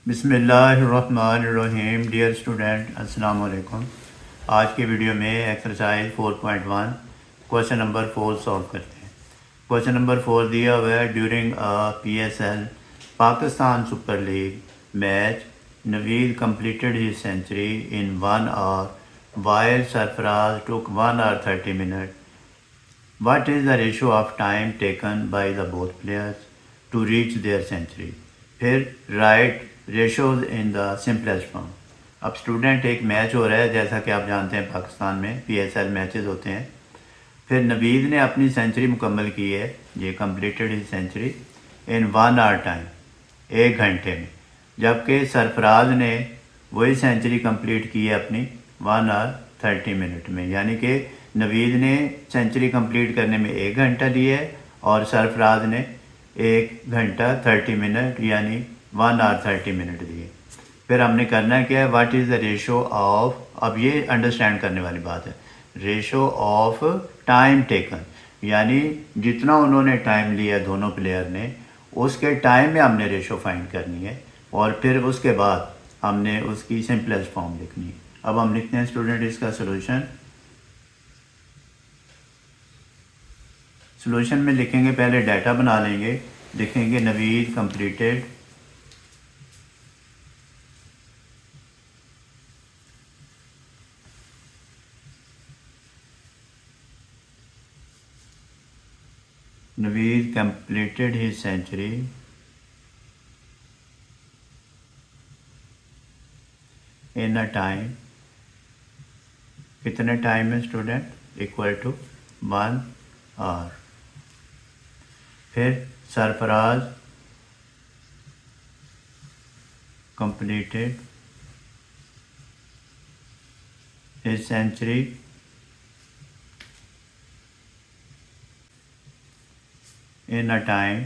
बिस्मिल्लाहिर्रहमानिर्रहीम। Dear student, अस्सलाम वालेकुम। आज की वीडियो में एक्सरसाइज 4.1 क्वेश्चन नंबर 4 सॉल्व करते हैं। क्वेश्चन नंबर 4 दिया हुआ है, during PSL Pakistan super league match Naveed completed his century in 1 hour while Sarfaraz took 1 hour 30 minutes. What is the ratio of time taken by the both players to reach their century? फिर right ratios in the simplest form. अब student, एक match हो रहा है, जैसा कि आप जानते हैं पाकिस्तान में PSL मैचेस होते हैं। फिर नवीद ने अपनी सेंचुरी मुकम्मल की है, ये completed his century in 1 hour time, 1 घंटे में। जबकि सरफराज ने वही सेंचुरी कंप्लीट की है अपनी 1 आवर 30 मिनट में। यानी कि नवीद ने सेंचुरी कंप्लीट करने में 1 घंटा लिया है और सरफराज ने 1 घंटा 30 मिनट यानी 1 आवर 30 मिनट दिए। फिर हमने करना क्या है, what is the ratio of, अब ये अंडरस्टैंड करने वाली बात है, रेशो ऑफ टाइम टेकन, यानी जितना उन्होंने टाइम लिया दोनों प्लेयर ने, उसके टाइम में हमने रेशो फाइंड करनी है और फिर उसके बाद हमने उसकी सिंपलेस्ट फॉर्म लिखनी है। अब हम लिखते हैं स्टूडेंट इसका सोल्यूशन। सोल्यूशन में लिखेंगे, पहले डाटा बना लेंगे, लिखेंगे Naveed completed his century in a time, कितने टाइम में स्टूडेंट, इक्वल टू 1 आवर। फिर Sarfaraz completed his century in a time,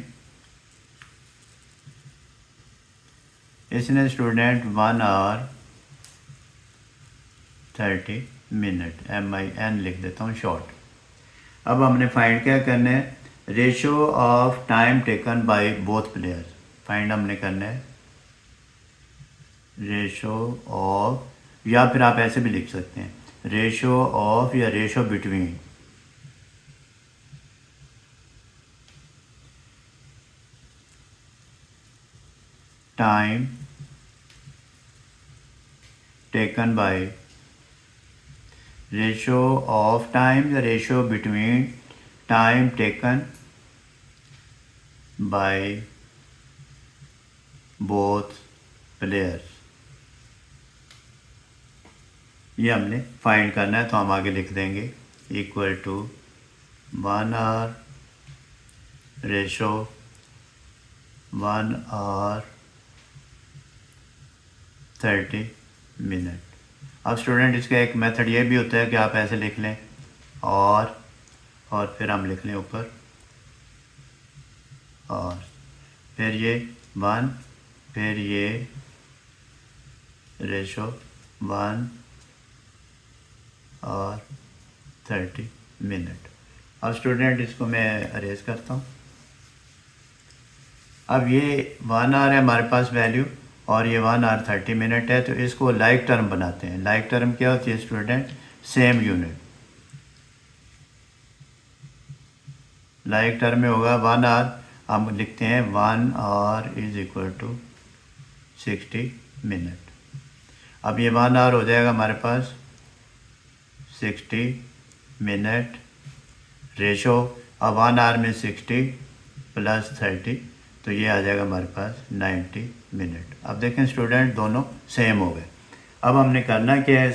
इसने स्टूडेंट 1 आवर 30 मिनट, MIN लिख देता हूँ शॉर्ट। अब हमने फाइंड क्या करना है, ratio of time taken by both players find हमने करना है, रेशो ऑफ, या फिर आप ऐसे भी लिख सकते हैं, रेशो ऑफ या ratio between time taken by, ratio of time या ratio between time taken by both players, ये हमने फाइंड करना है। तो हम आगे लिख देंगे equal to 1 hour ratio 1 hour 30 minute. अब स्टूडेंट, इसका एक मेथड ये भी होता है कि आप ऐसे लिख लें और फिर हम लिख लें ऊपर और फिर ये 1, फिर ये रेशो 1 और 30 मिनट। अब स्टूडेंट, इसको मैं अरेज करता हूँ। अब ये 1 आवर है हमारे पास वैल्यू और ये 1 आवर 30 मिनट है, तो इसको लाइक टर्म बनाते हैं। लाइक टर्म क्या होती है student, same unit. Like term में होगा 1 आवर, हम लिखते हैं 1 hour is equal to 60 minute. अब ये 1 आवर हो जाएगा हमारे पास 60 मिनट रेशो, अब 1 आवर में 60 प्लस 30, तो ये आ जाएगा हमारे पास 90 मिनट। अब देखें स्टूडेंट, दोनों सेम हो गए। अब हमने करना क्या है,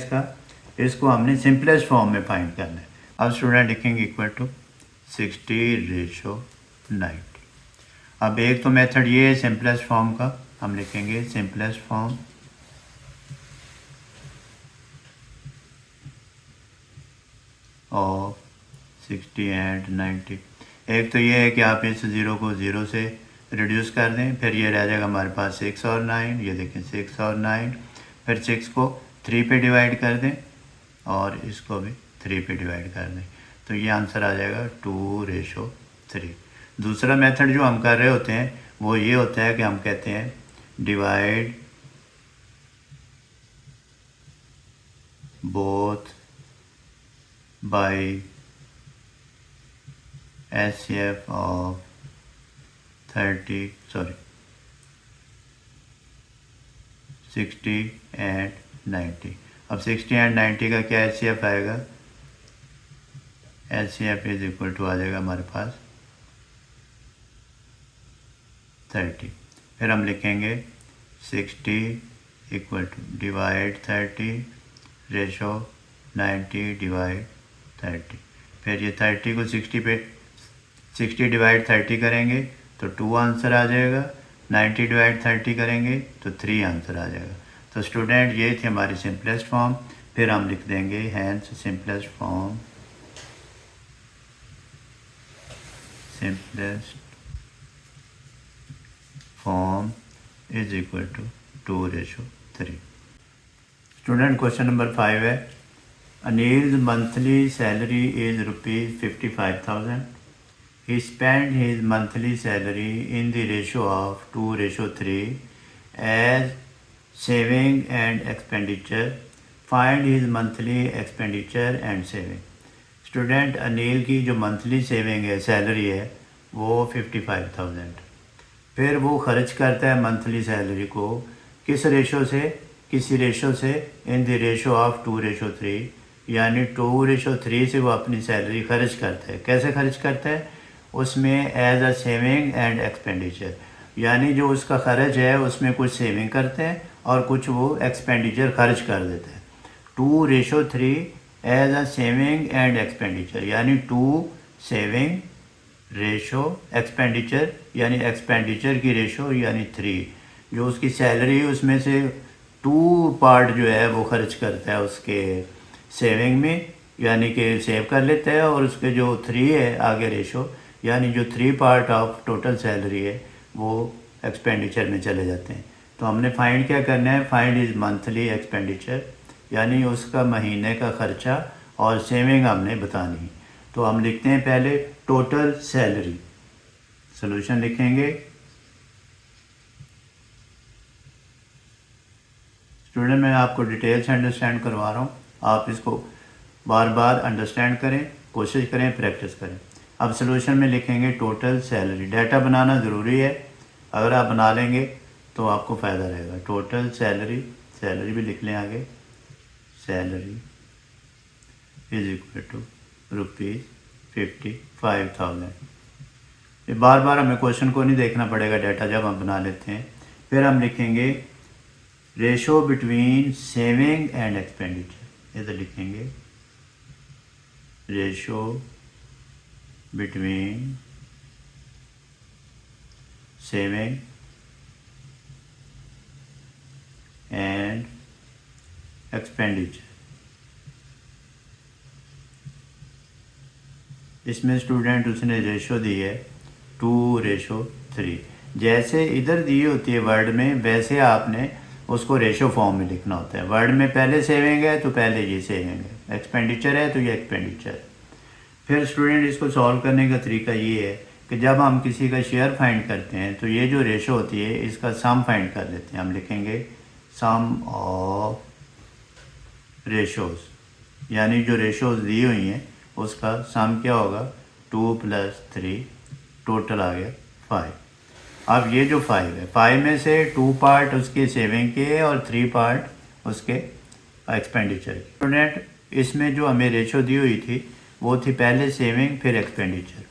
इसको हमने सिंपलेस्ट फॉर्म में फाइंड करना है। अब स्टूडेंट लिखेंगे इक्वल टू 60/90। अब एक तो मेथड ये है सिंपलेस्ट फॉर्म का, हम लिखेंगे सिंपलेस्ट फॉर्म ऑफ 60 and 90। एक तो ये है कि आप इस 0 को 0 से रिड्यूस कर दें, फिर ये रह जाएगा हमारे पास 6 और 9, ये देखें 6 और 9, फिर 6 को 3 पे डिवाइड कर दें और इसको भी 3 पे डिवाइड कर दें, तो ये आंसर आ जाएगा 2/3। दूसरा मेथड जो हम कर रहे होते हैं वो ये होता है कि हम कहते हैं divide both by HCF of 60 and 90। अब 60 एंड 90 का क्या HCF आएगा? HCF इज इक्वल टू आ जाएगा हमारे पास 30। फिर हम लिखेंगे 60 equal to divide 30 ratio 90 divide 30। फिर ये 30 को 60 पे 60 डिवाइड 30 करेंगे तो 2 आंसर आ जाएगा, 90 डिवाइड 30 करेंगे तो 3 आंसर आ जाएगा। तो स्टूडेंट ये थी हमारी सिंपलेस्ट फॉर्म। फिर हम लिख देंगे hence simplest form is equal to 2:3। Student question number 5 है, Anil's monthly salary is ₹55,000। He spent his monthly salary in the ratio of 2:3 as saving and expenditure. Find his monthly expenditure and saving. Student Anil की जो monthly saving है, salary है, वो 55,000। फिर वो खर्च करता है मंथली सैलरी को किस रेशो से? किसी रेशो से, इन द रेशो ऑफ 2:3, यानी 2:3 से वो अपनी सैलरी खर्च करता है। कैसे खर्च करता है? उसमें as a saving and expenditure, यानी जो उसका खर्च है उसमें कुछ सेविंग करते हैं और कुछ वो एक्सपेंडिचर खर्च कर देते हैं। 2:3 as a saving and expenditure, यानी 2 सेविंग रेशो एक्सपेंडिचर, यानी एक्सपेंडिचर की रेशो यानी 3। जो उसकी सैलरी है उसमें से 2 पार्ट जो है वो खर्च करता है उसके सेविंग में, यानी कि सेव कर लेता है, और उसके जो 3 है आगे रेशो, यानी जो 3 पार्ट ऑफ टोटल सैलरी है वो एक्सपेंडिचर में चले जाते हैं। तो हमने फाइंड क्या करना है? फाइंड इज़ मंथली एक्सपेंडिचर, यानी उसका महीने का खर्चा, और सेविंग हमने बतानी है। तो हम लिखते हैं पहले टोटल सैलरी। सॉल्यूशन लिखेंगे। स्टूडेंट मैं आपको डिटेल से अंडरस्टैंड करवा रहा हूँ, आप इसको बार बार अंडरस्टैंड करें, कोशिश करें, प्रैक्टिस करें। अब सॉल्यूशन में लिखेंगे टोटल सैलरी। डाटा बनाना ज़रूरी है, अगर आप बना लेंगे तो आपको फ़ायदा रहेगा। टोटल सैलरी, सैलरी भी लिख लें आगे, सैलरी इज इक्वल टू ₹55,000। ये बार बार हमें क्वेश्चन को नहीं देखना पड़ेगा, डाटा जब हम बना लेते हैं। फिर हम लिखेंगे ratio between saving and expenditure, इधर लिखेंगे ratio between saving and expenditure। इसमें स्टूडेंट उसने रेशो दी है 2:3। जैसे इधर दी होती है वर्ड में, वैसे आपने उसको रेशो फॉर्म में लिखना होता है। वर्ड में पहले सेविंग है तो पहले ये सेविंग है, एक्सपेंडिचर है तो ये एक्सपेंडिचर है। फिर स्टूडेंट इसको सॉल्व करने का तरीका ये है कि जब हम किसी का शेयर फाइंड करते हैं तो ये जो रेशो होती है इसका सम फाइंड कर लेते हैं। हम लिखेंगे सम ऑफ रेशोज़, यानी जो रेशोज़ दी हुई हैं उसका सम क्या होगा? 2 + 3, टोटल आ गया 5। अब ये जो 5 है, 5 में से 2 पार्ट उसके सेविंग के और 3 पार्ट उसके एक्सपेंडिचर के। स्टूडेंट इसमें जो हमें रेशो दी हुई थी वो थी पहले सेविंग फिर एक्सपेंडिचर।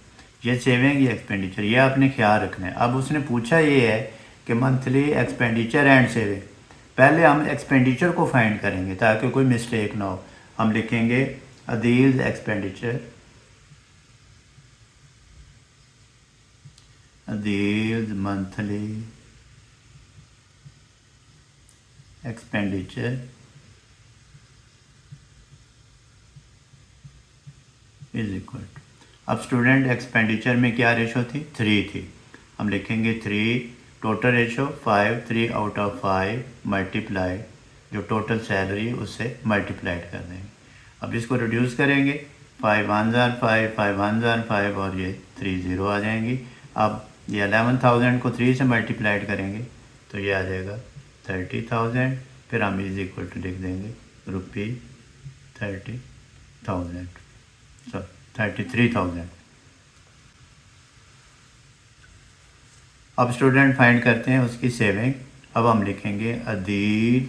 ये सेविंग ये एक्सपेंडिचर, ये आपने ख्याल रखना है। अब उसने पूछा ये है कि मंथली एक्सपेंडिचर एंड सेविंग। पहले हम एक्सपेंडिचर को फाइंड करेंगे ताकि कोई मिस्टेक ना हो। हम लिखेंगे Adil's expenditure, Adil's monthly expenditure is equal to, अब स्टूडेंट एक्सपेंडिचर में क्या रेशो थी? 3 थी। हम लिखेंगे 3, total ratio 5, 3 out of 5 multiply जो टोटल सैलरी उससे मल्टीप्लाइड कर देंगे। अब इसको रिड्यूस करेंगे, 5 1 ज़ार 5, 5 1 ज़ार 5 और ये 3 0 आ जाएंगी। अब ये 11,000 को 3 से मल्टीप्लाइड करेंगे तो ये आ जाएगा 30,000। फिर हम इज इक्वल टू लिख देंगे 30,000 सॉरी 33,000। अब स्टूडेंट फाइंड करते हैं उसकी सेविंग। अब हम लिखेंगे अदील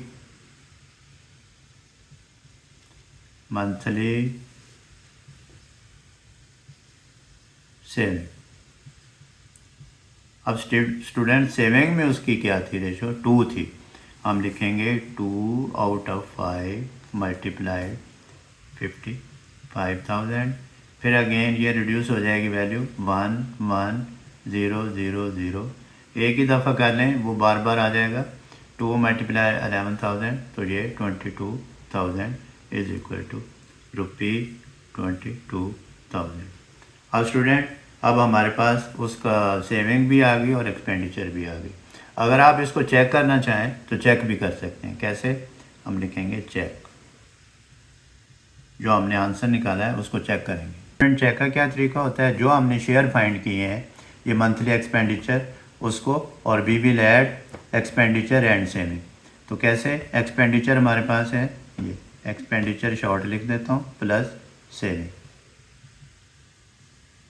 मंथली सेविंग। अब स्टूडेंट सेविंग में उसकी क्या थी रेशो, 2 थी। हम लिखेंगे 2 आउट ऑफ 5 मल्टीप्लाइड 55,000। फिर अगेन ये रिड्यूस हो जाएगी वैल्यू 1 1 0 0 0। एक ही दफ़ा कर लें, वो बार बार आ जाएगा। 2 मल्टीप्लाई 11,000 तो ये 22,000 इज इक्वल टू ₹22,000। अब स्टूडेंट अब हमारे पास उसका सेविंग भी आ गई और एक्सपेंडिचर भी आ गई। अगर आप इसको चेक करना चाहें तो चेक भी कर सकते हैं। कैसे? हम लिखेंगे चेक, जो हमने आंसर निकाला है उसको चेक करेंगे। स्टूडेंट चेक का क्या तरीका होता है, जो हमने शेयर फाइंड किए हैं ये मंथली एक्सपेंडिचर उसको, और we will add expenditure and saving. तो कैसे? एक्सपेंडिचर हमारे पास है ये, एक्सपेंडिचर शॉर्ट लिख देता हूँ प्लस सेविंग।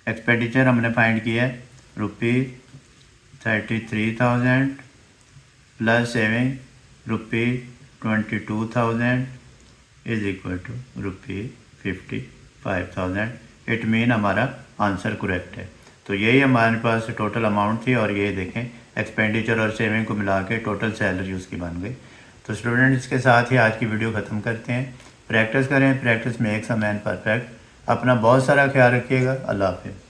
एक्सपेंडिचर हमने फाइंड किया है ₹33,000 plus saving ₹22,000 is equal to ₹55,000। It mean हमारा आंसर करेक्ट है। तो यही हमारे पास टोटल अमाउंट थी, और ये देखें एक्सपेंडिचर और सेविंग को मिला के टोटल सैलरी उसकी बन गई। तो स्टूडेंट इसके साथ ही आज की वीडियो ख़त्म करते हैं। प्रैक्टिस करें, practice makes a man perfect. अपना बहुत सारा ख्याल रखिएगा। अल्लाह हाफिज़।